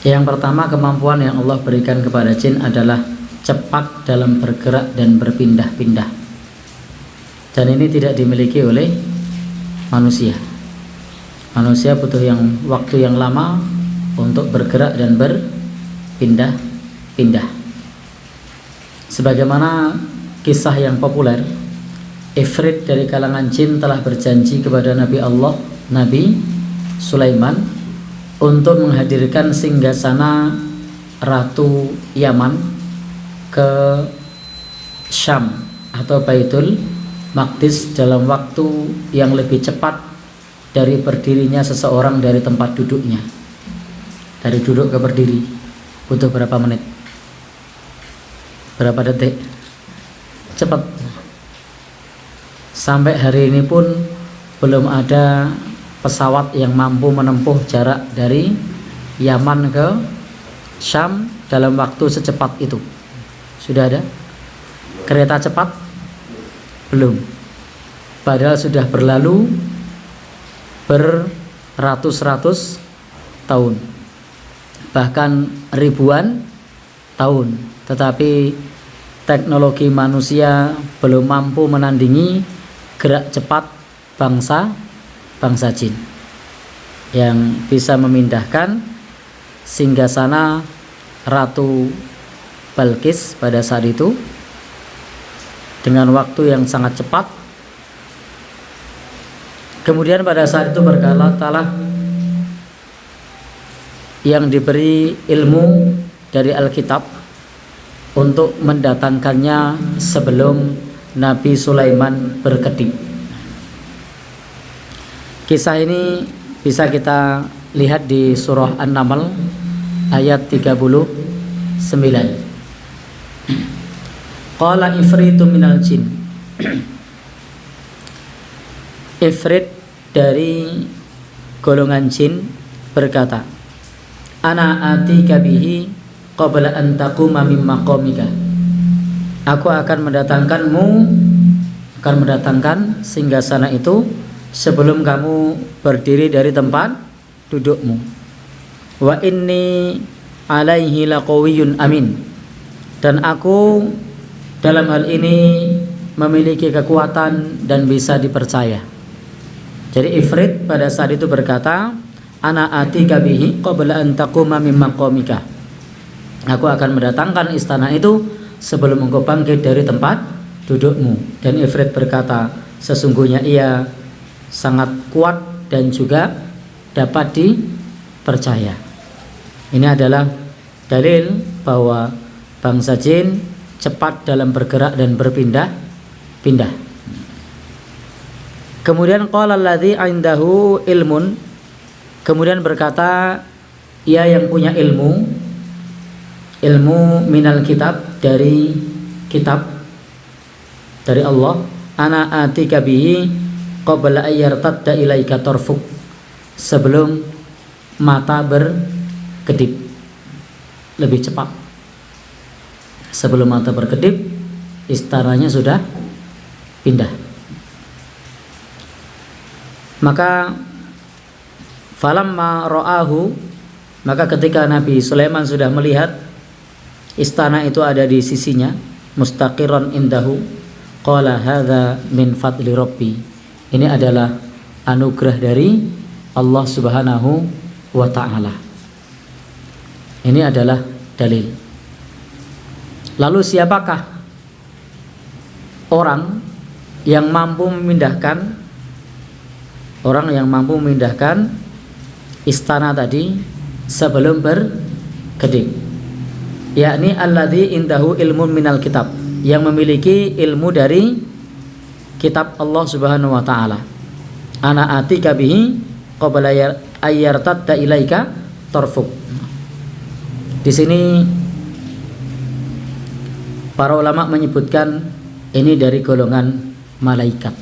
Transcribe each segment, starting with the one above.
Yang pertama, kemampuan yang Allah berikan kepada jin adalah cepat dalam bergerak dan berpindah-pindah. Dan ini tidak dimiliki oleh manusia. Manusia butuh waktu yang lama untuk bergerak dan berpindah-pindah. Sebagaimana kisah yang populer, Ifrit dari kalangan jin telah berjanji kepada Nabi Allah, Nabi Sulaiman, untuk menghadirkan singgasana Ratu Yaman ke Syam atau Baitul Maqdis dalam waktu yang lebih cepat dari berdirinya seseorang dari tempat duduknya. Dari duduk ke berdiri butuh berapa menit? Berapa detik? Cepat. Sampai hari ini pun belum ada pesawat yang mampu menempuh jarak dari Yaman ke Syam dalam waktu secepat itu. Sudah ada? Kereta cepat? Belum. Padahal sudah berlalu beratus-ratus tahun, bahkan ribuan tahun, tetapi teknologi manusia belum mampu menandingi gerak cepat bangsa jin yang bisa memindahkan singgasana Ratu Balkis pada saat itu dengan waktu yang sangat cepat. Kemudian pada saat itu berkala-kala yang diberi ilmu dari Alkitab untuk mendatangkannya sebelum Nabi Sulaiman berkedip. Kisah ini bisa kita lihat di surah An-Naml ayat 39. Qala ifritu minal jin. Ifrit dari golongan jin berkata, ana atika bihi qabla an taquma min maqamika. Aku akan mendatangkan singgasana itu sebelum kamu berdiri dari tempat dudukmu. Wa inni alaihi laqawiyyun amin. Dan aku dalam hal ini memiliki kekuatan dan bisa dipercaya. Jadi Ifrit pada saat itu berkata, ana atika bihi qabla an taquma min maqamika. Aku akan mendatangkan istana itu sebelum engkau bangkit dari tempat dudukmu. Dan Ifrit berkata, sesungguhnya ia sangat kuat dan juga dapat dipercaya. Ini adalah dalil bahwa bangsa jin cepat dalam bergerak dan berpindah-pindah. Kemudian qala allazi indahu ilmun, kemudian berkata ia yang punya ilmu minal kitab, dari kitab dari Allah, ana atika bihi qabla ayyartadda ilaika tarfuk, sebelum mata berkedip, lebih cepat. Sebelum mata berkedip, istananya sudah pindah. Maka falamma ra'ahu, maka ketika Nabi Sulaiman sudah melihat istana itu ada di sisinya, mustaqiran indahu, qala hadza min fadli rabbi. Ini adalah anugerah dari Allah Subhanahu wa ta'ala. Ini adalah dalil. Lalu siapakah orang yang mampu memindahkan istana tadi sebelum berkedip? Yakni alladzi indahu ilmun minal kitab, yang memiliki ilmu dari kitab Allah Subhanahu wa ta'ala. Ana atika bihi qabla ayyartadda ilaika tarfuk. Di sini para ulama menyebutkan ini dari golongan malaikat.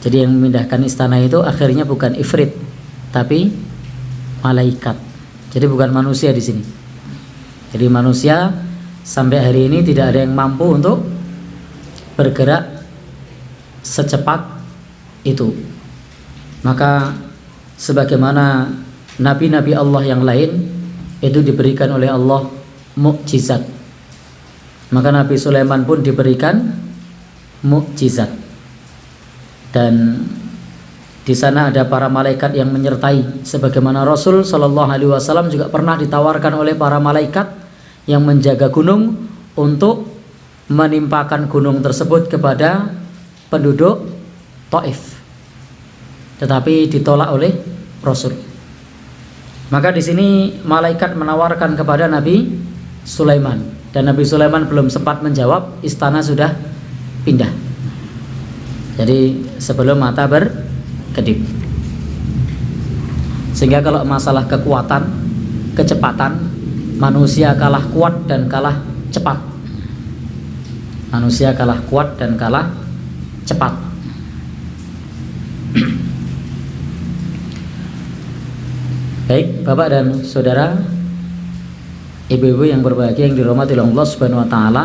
Jadi yang memindahkan istana itu akhirnya bukan ifrit, tapi malaikat. Jadi bukan manusia di sini. Jadi manusia sampai hari ini tidak ada yang mampu untuk bergerak secepat itu. Maka sebagaimana nabi-nabi Allah yang lain itu diberikan oleh Allah mukjizat. Maka Nabi Sulaiman pun diberikan mukjizat. Dan di sana ada para malaikat yang menyertai, sebagaimana Rasul Shallallahu Alaihi Wasallam juga pernah ditawarkan oleh para malaikat yang menjaga gunung untuk menimpakan gunung tersebut kepada penduduk Taif, tetapi ditolak oleh Rasul. Maka di sini malaikat menawarkan kepada Nabi Sulaiman, dan Nabi Sulaiman belum sempat menjawab, istana sudah pindah. Jadi sebelum mata berkedip. Sehingga kalau masalah kekuatan, kecepatan, manusia kalah kuat dan kalah cepat. Manusia kalah kuat dan kalah cepat. Baik, Bapak dan Saudara, ibu-ibu yang berbahagia yang dirahmati oleh Allah Subhanahu wa taala,